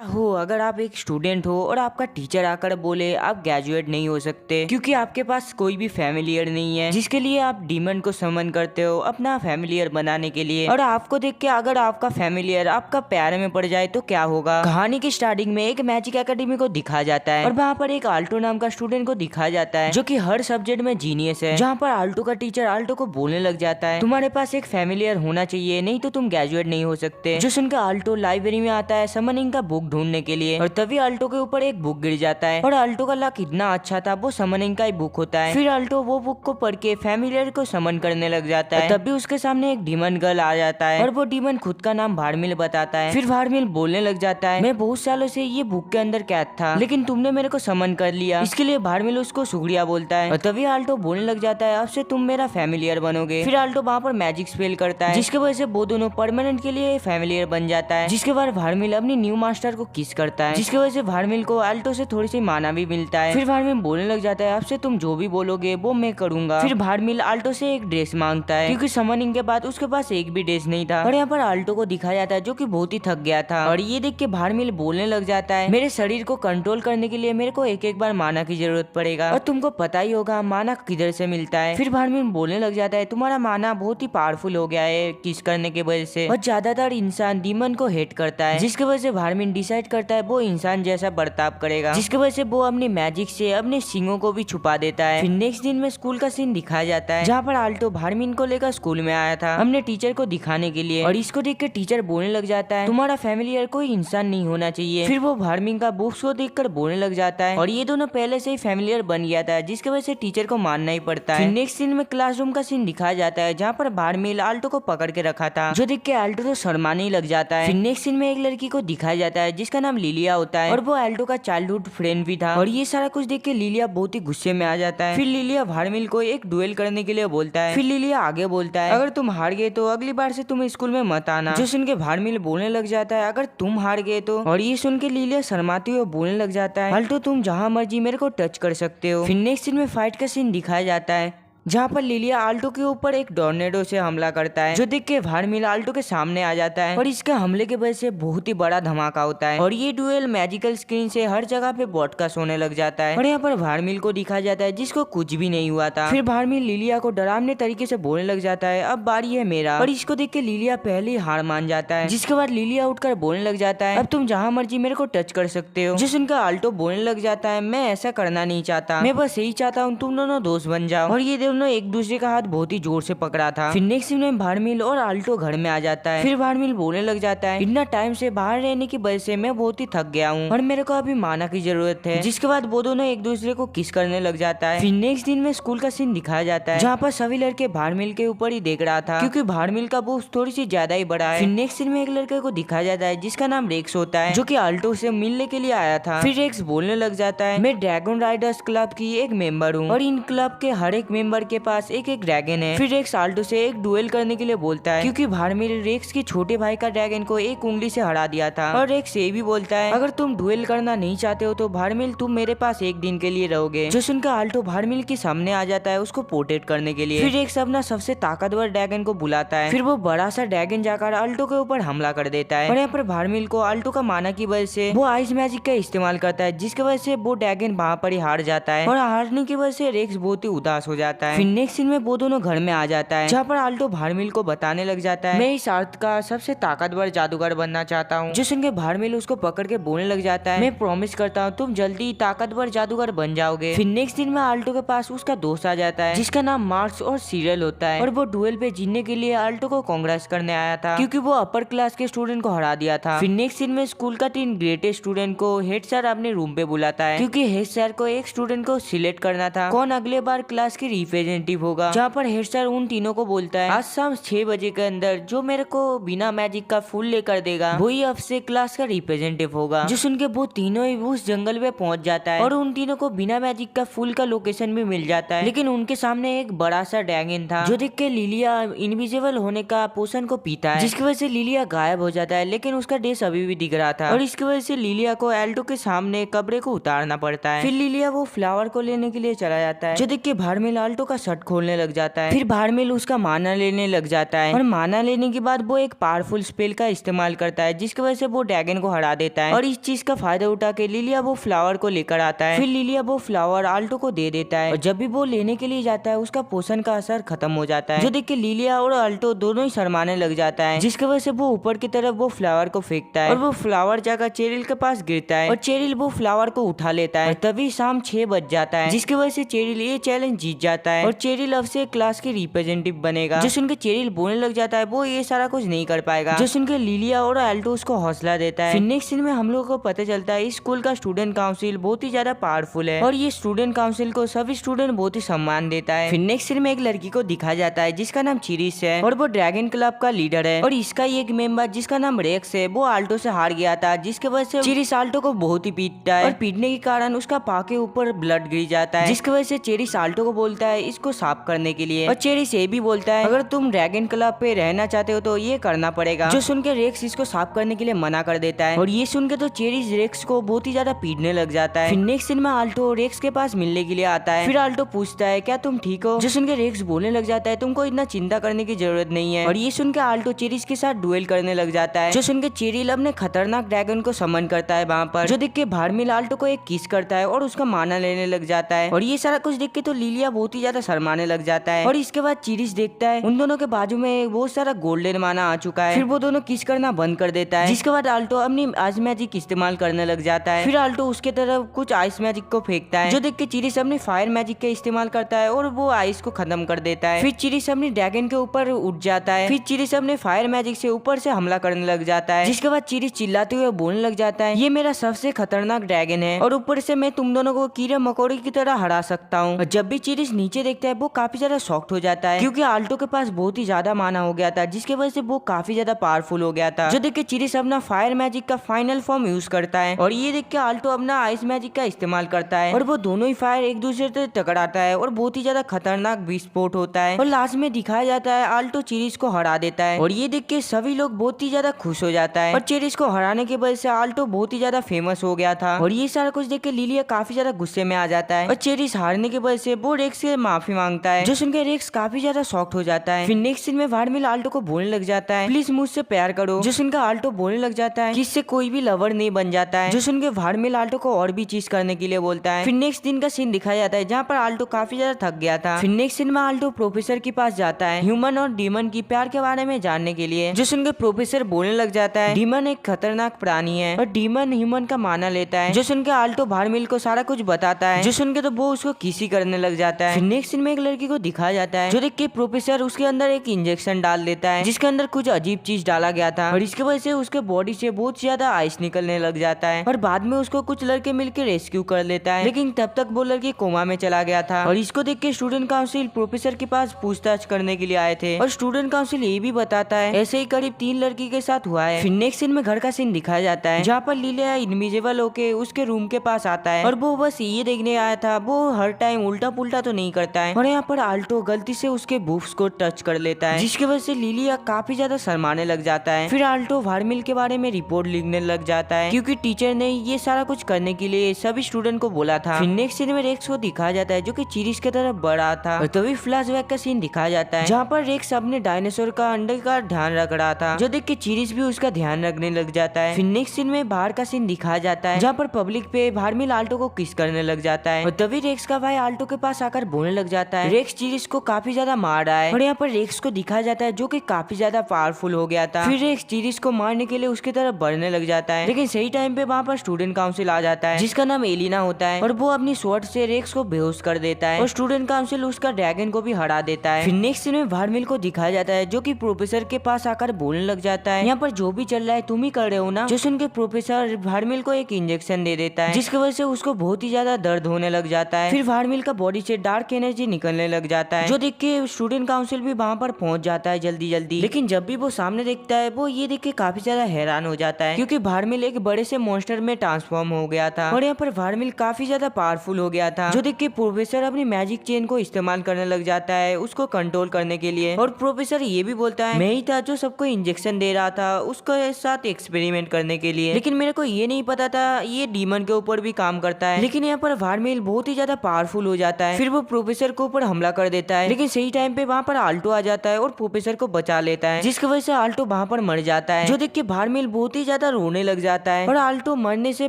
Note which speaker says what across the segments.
Speaker 1: हो अगर आप एक स्टूडेंट हो और आपका टीचर आकर बोले आप ग्रेजुएट नहीं हो सकते क्योंकि आपके पास कोई भी फैमिलियर नहीं है जिसके लिए आप डीमन को समन करते हो अपना फैमिलियर बनाने के लिए, और आपको देख के अगर आपका फैमिलियर आपका प्यार में पड़ जाए तो क्या होगा। कहानी की स्टार्टिंग में एक मैजिक एकेडमी को दिखाया जाता है और वहाँ पर एक आल्टो नाम का स्टूडेंट को दिखाया जाता है जो कि हर सब्जेक्ट में जीनियस है। जहाँ पर आल्टो का टीचर आल्टो को बोलने लग जाता है तुम्हारे पास एक फैमिलियर होना चाहिए नहीं तो तुम ग्रेजुएट नहीं हो सकते। जो सुनकर आल्टो लाइब्रेरी में आता है समनिंग का बुक ढूंढने के लिए, और तभी आल्टो के ऊपर एक बुक गिर जाता है और आल्टो का लक इतना अच्छा था वो समनिंग का ही बुक होता है। फिर आल्टो वो बुक को पढ़ के फैमिलियर को समन करने लग जाता है। तभी उसके सामने एक डीमन गर्ल आ जाता है और वो डीमन खुद का नाम भारमिल बताता है। फिर भारमिल बोलने लग जाता है मैं बहुत सालों से ये बुक के अंदर कैद था लेकिन तुमने मेरे को समन कर लिया, इसके लिए भारमिल उसको शुक्रिया बोलता है। और तभी आल्टो बोलने लग जाता है अब से तुम मेरा फैमिलियर बनोगे। फिर आल्टो वहाँ पर मैजिक स्पेल करता है जिसकी वजह से वो दोनों परमानेंट के लिए फैमिलियर बन जाता है। जिसके बाद भारमिल अपनी न्यू मास्टर को किस करता है जिसकी वजह से भारमिल को आल्टो से थोड़ी सी माना भी मिलता है। फिर भारमिल बोलने लग जाता है अब से तुम जो भी बोलोगे वो मैं करूंगा। फिर भारमिल आल्टो से एक ड्रेस मांगता है क्योंकि समनिंग के बाद उसके पास एक भी ड्रेस नहीं था। और यहाँ पर आल्टो को दिखाया जाता है जो कि बहुत ही थक गया था और ये देख के भारमिल बोलने लग जाता है मेरे शरीर को कंट्रोल करने के लिए मेरे को एक एक बार माना की जरूरत पड़ेगा और तुमको पता ही होगा माना किधर से मिलता है। फिर भारमिल बोलने लग जाता है तुम्हारा माना बहुत ही पावरफुल हो गया है किस करने की वजह से, और ज्यादातर इंसान डीमन को हेट करता है जिसकी वजह से भारमिल डिसाइड करता है वो इंसान जैसा बर्ताव करेगा जिसकी वजह से वो अपनी मैजिक से अपने सींगों को भी छुपा देता है। फिर नेक्स्ट दिन में स्कूल का सीन दिखाया जाता है जहाँ पर आल्टो भारमिल को लेकर स्कूल में आया था अपने टीचर को दिखाने के लिए, और इसको देख कर टीचर बोलने लग जाता है तुम्हारा फैमिलियर कोई इंसान नहीं होना चाहिए। फिर वो भारमिल का बुक्स को देख कर बोलने लग जाता है और ये दोनों पहले से ही फैमिलियर बन गया था जिसकी वजह से टीचर को मानना ही पड़ता है। नेक्स्ट सीन में क्लासरूम का सीन दिखाया जाता है जहाँ पर भारमिल आल्टो को पकड़ के रखा था जो देख के आल्टो तो शर्माने ही लग जाता है। फिर नेक्स्ट सीन में एक लड़की को दिखाया जाता है जिसका नाम लिलिया होता है और वो आल्टो का चाइल्डहुड फ्रेंड भी था, और ये सारा कुछ देख के लिलिया बहुत ही गुस्से में आ जाता है। फिर लिलिया भारमिल को एक डुएल करने के लिए बोलता है। फिर लिलिया आगे बोलता है अगर तुम हार गए तो अगली बार से तुम स्कूल में मत आना। जो सुन के भारमिल बोलने लग जाता है अगर तुम हार गए तो, और ये सुन के लिलिया शर्माते हुए बोलने लग जाता है आल्टो तुम जहाँ मर्जी मेरे को टच कर सकते हो। फिर नेक्स्ट सीन में फाइट का सीन दिखाया जाता है जहाँ पर लिलिया आल्टो के ऊपर एक टॉर्नेडो से हमला करता है जो देख के भारमिल आल्टो के सामने आ जाता है और इसके हमले के वजह से बहुत ही बड़ा धमाका होता है और ये डुएल मैजिकल स्क्रीन से हर जगह पे ब्रॉडकास्ट होने लग जाता है। और यहाँ पर भारमिल को दिखाया जाता है जिसको कुछ भी नहीं हुआ था। फिर भारमिल लिलिया को डरावने तरीके से बोलने लग जाता है अब बारी है मेरा, और इसको देख के लिलिया पहले ही हार मान जाता है। जिसके बाद लिलिया उठकर बोलने लग जाता है अब तुम जहाँ मर्जी मेरे को टच कर सकते हो। जिस उनका आल्टो बोलने लग जाता है मैं ऐसा करना नहीं चाहता, मैं बस यही चाहता हूँ तुम दोनों दोस्त बन जाओ। और ये दोनों एक दूसरे का हाथ बहुत ही जोर से पकड़ा था। फिर नेक्स्ट सीन में भारमिल और आल्टो घर में आ जाता है। फिर भारमिल बोलने लग जाता है इतना टाइम से बाहर रहने की वजह से मैं बहुत ही थक गया हूँ और मेरे को अभी माना की जरूरत है। जिसके बाद वो दोनों एक दूसरे को किस करने लग जाता है। फिर नेक्स्ट दिन में स्कूल का सीन दिखाया जाता है जहाँ पर सभी लड़के भारमिल के ऊपर ही देख रहा था क्योंकि भारमिल का बुक्स थोड़ी सी ज्यादा ही बड़ा है। फिर नेक्स्ट सीन में एक लड़के को दिखाया जाता है जिसका नाम रेक्स होता है जो कि आल्टो से मिलने के लिए आया था। फिर रेक्स बोलने लग जाता है मैं ड्रैगन राइडर्स क्लब की एक मेंबर हूँ और इन क्लब के हर एक मेंबर के पास एक एक ड्रैगन है। फिर रेक्स आल्टो से एक डुएल करने के लिए बोलता है क्योंकि भारमिल रेक्स के छोटे भाई का ड्रैगन को एक उंगली से हरा दिया था। और रेक्स ये भी बोलता है अगर तुम डुएल करना नहीं चाहते हो तो भारमिल तुम मेरे पास एक दिन के लिए रहोगे। जो सुनकर आल्टो भारमिल के सामने आ जाता है उसको पोर्ट्रेट करने के लिए। फिर रेक्स अपना सबसे ताकतवर ड्रैगन को बुलाता है। फिर वो बड़ा सा ड्रैगन जाकर आल्टो के ऊपर हमला कर देता है और यहाँ पर भारमिल को आल्टो का माना की वजह से वो आइस मैजिक का इस्तेमाल करता है जिसकी वजह से वो ड्रैगन वहाँ पर ही हार जाता है और हारने की वजह से रेक्स बहुत ही उदास हो जाता है। फिर नेक्स्ट सीन में वो दोनों घर में आ जाता है जहाँ पर आल्टो भारमिल को बताने लग जाता है मैं इस अर्थ का सबसे ताकतवर जादूगर बनना चाहता हूँ। जो सुन के भारमिल उसको पकड़ के बोलने लग जाता है मैं प्रॉमिस करता हूँ तुम जल्दी ताकतवर जादूगर बन जाओगे। फिर नेक्स्ट दिन में आल्टो के पास उसका दोस्त आ जाता है जिसका नाम मार्क्स और सीरियल होता है और वो डुएल पे जीतने के लिए आल्टो को कांग्रेस करने आया था क्योंकि वो अपर क्लास के स्टूडेंट को हरा दिया था। फिर नेक्स्ट दिन में स्कूल का 3 ग्रेटेस्ट स्टूडेंट को हेड सर अपने रूम पे बुलाता है क्योंकि हेड सर को एक स्टूडेंट को सिलेक्ट करना था कौन अगले बार क्लास की रिप्रेजेंटेटिव होगा। जहाँ पर हेड सर उन तीनों को बोलता है आज शाम 6 बजे के अंदर जो मेरे को बिना मैजिक का फूल लेकर देगा वही अब से क्लास का रिप्रेजेंटेटिव होगा। जो सुन के वो तीनों ही उस जंगल में पहुंच जाता है और उन तीनों को बिना मैजिक का फूल का लोकेशन भी मिल जाता है लेकिन उनके सामने एक बड़ा सा ड्रैगन था जो देख के लिलिया इनविजिबल होने का पोशन को पीता है जिसकी वजह से लिलिया गायब हो जाता है लेकिन उसका ड्रेस अभी भी दिख रहा था और इसकी वजह से लिलिया को आल्टो के सामने कपड़े को उतारना पड़ता है। फिर लिलिया वो फ्लावर को लेने के लिए चला जाता है जो देख के भारमिल आल्टो का शर्ट खोलने लग जाता है। फिर भारमिल उसका माना लेने लग जाता है और माना लेने के बाद वो एक पावरफुल स्पेल का इस्तेमाल करता है जिसकी वजह से वो ड्रैगन को हरा देता है। और इस चीज का फायदा उठा के लिलिया वो फ्लावर को लेकर आता है। फिर लिलिया वो फ्लावर आल्टो को दे देता है और जब भी वो लेने के लिए जाता है उसका पोषण का असर खत्म हो जाता है, जो देख के लिलिया और आल्टो दोनों ही शर्माने लग जाता है, जिसकी वजह से वो ऊपर की तरफ वो फ्लावर को फेंकता है और वो फ्लावर जाकर चेरिल के पास गिरता है और चेरिल वो फ्लावर को उठा लेता है। और तभी शाम 6 बज जाता है जिसकी वजह से चेरिल ये चैलेंज जीत जाता है और चेरिल अब से क्लास के रिप्रेजेंटेटिव बनेगा। जो सुनकर चेरिल बोलने लग जाता है वो ये सारा कुछ नहीं कर पाएगा, जो सुनकर लिलिया और आल्टो उसको हौसला देता है। फिर नेक्स्ट सीन में हम लोगों को पता चलता है इस स्कूल का स्टूडेंट काउंसिल बहुत ही ज्यादा पावरफुल है और ये स्टूडेंट काउंसिल को सभी स्टूडेंट बहुत ही सम्मान देता है। फिर नेक्स्ट सीन में एक लड़की को दिखाया जाता है जिसका नाम चिरिस है और वो ड्रैगन क्लब का लीडर है और इसका एक मेंबर जिसका नाम रेक्स है वो आल्टो से हार गया था, जिसकी वजह से चिरिस आल्टो को बहुत ही पीटता है और पीटने के कारण उसका पाँव के ऊपर ब्लड गिर जाता है, जिसकी वजह से चेरिस आल्टो को बोलता है इसको साफ करने के लिए। और चेरिस ये भी बोलता है अगर तुम ड्रैगन क्लब पे रहना चाहते हो तो ये करना पड़ेगा, जो सुनकर रेक्स इसको साफ करने के लिए मना कर देता है और ये सुनकर तो चेरिस रेक्स को बहुत ही ज्यादा पीटने लग जाता है। फिर नेक्स्ट सीन में आल्टो रेक्स के पास मिलने के लिए आता है। फिर आल्टो पूछता है क्या तुम ठीक हो, जो सुनकर रेक्स बोलने लग जाता है तुमको इतना चिंता करने की जरूरत नहीं है। और ये सुनकर आल्टो चेरिस के साथ डुएल करने लग जाता है, जो सुनकर चेरिल अपने खतरनाक ड्रैगन को समन करता है वहाँ पर, जो देख के भारमिल आल्टो को एक किस करता है और उसका माना लेने लग जाता है। और ये सारा कुछ देख के तो लिलिया बहुत ही ज्यादा शर्माने लग जाता है और इसके बाद चेरिस देखता है उन दोनों के बाजू में बहुत सारा गोल्डन माना आ चुका है। फिर वो दोनों किस करना बंद कर देता है, जिसके बाद आल्टो अपनी आइस मैजिक इस्तेमाल करने लग जाता है। फिर आल्टो उसके तरफ कुछ आइस मैजिक को फेंकता है, जो देख के चेरिस अपने फायर मैजिक का इस्तेमाल करता है और वो आइस को खत्म कर देता है। फिर चेरिस अपनी ड्रैगन के ऊपर उठ जाता है। फिर चेरिस अपने फायर मैजिक से ऊपर से हमला करने लग जाता है, जिसके बाद चेरिस चिल्लाते हुए बोलने लग जाता है ये मेरा सबसे खतरनाक ड्रैगन है और ऊपर से मैं तुम दोनों को कीड़े मकोड़े की तरह हरा सकता हूँ। जब भी चेरिस नीचे देखता है वो काफी ज्यादा शॉक्ड हो जाता है क्योंकि आल्टो के पास बहुत ही ज्यादा माना हो गया था, जिसकी वजह से वो काफी ज्यादा पावरफुल हो गया था। जो देख के चेरिस अपना फायर मैजिक का फाइनल फॉर्म यूज करता है और ये देख के आल्टो अपना आइस मैजिक का इस्तेमाल करता है और वो दोनों ही फायर एक दूसरे से टकराता है और बहुत ही ज्यादा खतरनाक विस्फोट होता है और लास्ट में दिखाया जाता है आल्टो चेरिस को हरा देता है और ये देख के सभी लोग बहुत ही ज्यादा खुश हो जाता है और चेरिस को हराने की वजह से आल्टो बहुत ही ज्यादा फेमस हो गया था। और ये सारा कुछ देख के लिलिया काफी ज्यादा गुस्से में आ जाता है और चेरिस हारने की वजह से वो रेक्स से माफी मांगता है, जो सुनकर रेक्स काफी ज्यादा शॉक्ड हो जाता है। फिर नेक्स्ट सीन में भारमिल आल्टो को बोलने लग जाता है प्लीज मुझसे प्यार करो, जो सुनकर आल्टो बोलने लग जाता है कि इससे कोई भी लवर नहीं बन जाता है, जो सुनकर भारमिल आल्टो को और भी चीज करने के लिए बोलता है। फिर नेक्स्ट दिन का सीन दिखाया जाता है जहाँ पर आल्टो काफी ज्यादा थक गया था। फिर नेक्स्ट सीन में आल्टो प्रोफेसर के पास जाता है ह्यूमन और डीमन की प्यार के बारे में जानने के लिए, जो सुनकर प्रोफेसर बोलने लग जाता है डीमन एक खतरनाक प्राणी है और डीमन ह्यूमन का माना लेता है, जो सुनकर आल्टो भारमिल को सारा कुछ बताता है, जो सुनकर तो वो उसको किसी करने लग जाता है। फिर नेक्स्ट सीन में एक लड़की को दिखाया जाता है जो देख के प्रोफेसर उसके अंदर एक इंजेक्शन डाल देता है जिसके अंदर कुछ अजीब चीज डाला गया था और इसकी वजह से उसके बॉडी से बहुत ज्यादा आइस निकलने लग जाता है और बाद में उसको कुछ लड़के मिलकर रेस्क्यू कर लेता है, लेकिन तब तक वो लड़की कोमा में चला गया था। और इसको देख के स्टूडेंट काउंसिल प्रोफेसर के पास पूछताछ करने के लिए आए थे और स्टूडेंट काउंसिल ये भी बताता है ऐसे ही करीब 3 लड़की के साथ हुआ है। फिर नेक्स्ट सीन में घर का सीन दिखाया जाता है जहाँ पर लिलिया इनविजिबल होके उसके रूम के पास आता है और वो बस ये देखने आया था वो हर टाइम उल्टा पुल्टा तो नहीं करता है। और यहाँ पर आल्टो गलती से उसके बूफ्स को टच कर लेता है, जिसकी वजह से लिलिया काफी ज्यादा शर्माने लग जाता है। फिर आल्टो भारमिल के बारे में रिपोर्ट लिखने लग जाता है क्योंकि टीचर ने ये सारा कुछ करने के लिए सभी स्टूडेंट को बोला था। फिर नेक्स्ट सीन में रेक्स को दिखाया जाता है जो कि चेरिस की तरफ बढ़ा था और तभी फ्लैशबैक का सीन दिखाया जाता है जहाँ पर रेक्स अपने डायनासोर का अंडे का ध्यान रख रहा था, जो देख के चेरिस भी उसका ध्यान रखने लग जाता है। फिर नेक्स्ट सीन में बाहर का सीन दिखाया जाता है जहाँ पर पब्लिक पे भारमिल आल्टो को किस करने लग जाता है और तभी रेक्स का भाई आल्टो के पास आकर बोलने लग जाता है रेक्स चेरिस को काफी ज्यादा मार रहा है और यहाँ पर रेक्स को दिखाया जाता है जो कि काफी ज्यादा पावरफुल हो गया था। फिर रेक्स चेरिस को मारने के लिए उसकी तरफ बढ़ने लग जाता है, लेकिन सही टाइम पे वहाँ पर स्टूडेंट काउंसिल आ जाता है जिसका नाम एलिना होता है और वो अपनी स्वॉर्ड से रेक्स को बेहोश कर देता है और स्टूडेंट काउंसिल उसका ड्रैगन को भी हरा देता है। फिर नेक्स्ट सीन में भारमिल को दिखाया जाता है जो कि प्रोफेसर के पास आकर बोलने लग जाता है यहाँ पर जो भी चल रहा है तुम ही कर रहे हो ना, जो सुन के प्रोफेसर भारमिल को एक इंजेक्शन दे देता है जिसकी वजह से उसको बहुत ही ज्यादा दर्द होने लग जाता है। फिर भारमिल का बॉडी से डार्क एनर्जी निकलने लग जाता है जो देख के स्टूडेंट काउंसिल भी वहाँ पर पहुंच जाता है जल्दी जल्दी, लेकिन जब भी वो सामने देखता है वो ये देख के काफी ज्यादा हैरान हो जाता है क्योंकि भारमिल एक बड़े से मॉन्स्टर में ट्रांसफॉर्म हो गया था और यहाँ पर भारमिल काफी ज्यादा पावरफुल हो गया था, जो देख के प्रोफेसर अपनी मैजिक चेन को इस्तेमाल करने लग जाता है उसको कंट्रोल करने के लिए। और प्रोफेसर ये भी बोलता है मैं ही था जो सबको इंजेक्शन दे रहा था उसको साथ एक्सपेरिमेंट करने के लिए, लेकिन मेरे को ये नहीं पता था ये डीमन के ऊपर भी काम करता है। लेकिन यहाँ पर भारमिल बहुत ही ज्यादा पावरफुल हो जाता है। फिर वो प्रोफेसर प्रोफेसर के ऊपर हमला कर देता है, लेकिन सही टाइम पे वहाँ पर आल्टो आ जाता है और प्रोफेसर को बचा लेता है, जिसकी वजह से आल्टो वहाँ पर मर जाता है। जो देख के भारमील बहुत ही ज्यादा रोने लग जाता है और आल्टो मरने से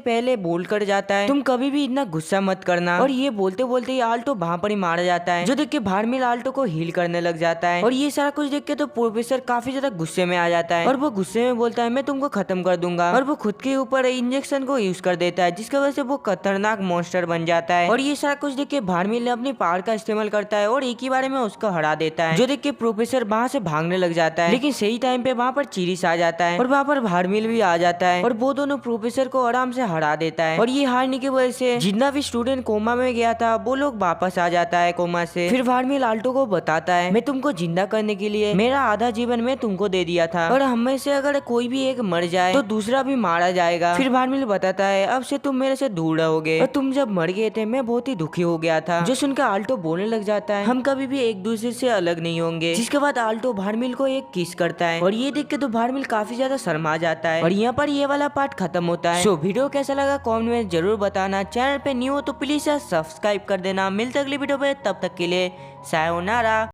Speaker 1: पहले बोल कर जाता है, तुम कभी भी इतना गुस्सा मत करना। और ये बोलते बोलते ही आल्टो वहाँ पर ही मारा जाता है। जो देख के भारमील आल्टो को हील करने लग जाता है और ये सारा कुछ देख के तो प्रोफेसर काफी ज्यादा गुस्से में आ जाता है और वो गुस्से में बोलता है मैं तुमको खत्म कर दूंगा, और वो खुद के ऊपर इंजेक्शन को यूज कर देता है, जिसकी वजह से वो खतरनाक मॉन्स्टर बन जाता है। और ये सारा कुछ देख के भारमील ने अपनी पावर का इस्तेमाल करता है और एक ही बारे में उसको हरा देता है। जो देख के प्रोफेसर वहाँ से भागने लग जाता है, लेकिन सही टाइम पे वहाँ पर चिरिस आ जाता है और वहाँ पर भारमील भी आ जाता है और वो दोनों प्रोफेसर को आराम से हरा देता है। और ये हारने की वजह से जितना भी स्टूडेंट कोमा में गया था वो लोग वापस आ जाता है कोमा से। फिर भारमील आल्टो को बताता है मैं तुमको जिंदा करने के लिए मेरा आधा जीवन में तुमको दे दिया था, और हमें से अगर कोई भी एक मर जाए तो दूसरा भी मारा जाएगा। फिर भारमील बताता है अब से तुम मेरे से दूर रहोगे, और तुम जब मर गए थे मैं बहुत ही दुखी हो गया था। जो सुनकर आल्टो बोलने लग जाता है हम कभी भी एक दूसरे से अलग नहीं होंगे। जिसके बाद आल्टो भारमील को एक किस करता है और ये देख के तो भारमील काफी ज्यादा शर्मा जाता है। और यहाँ पर ये वाला पार्ट खत्म होता है। सो वीडियो कैसा लगा कमेंट में जरूर बताना। चैनल पे न्यू हो तो प्लीज सब्सक्राइब कर देना। मिलते अगली वीडियो पे, तब तक के लिए सायोनारा।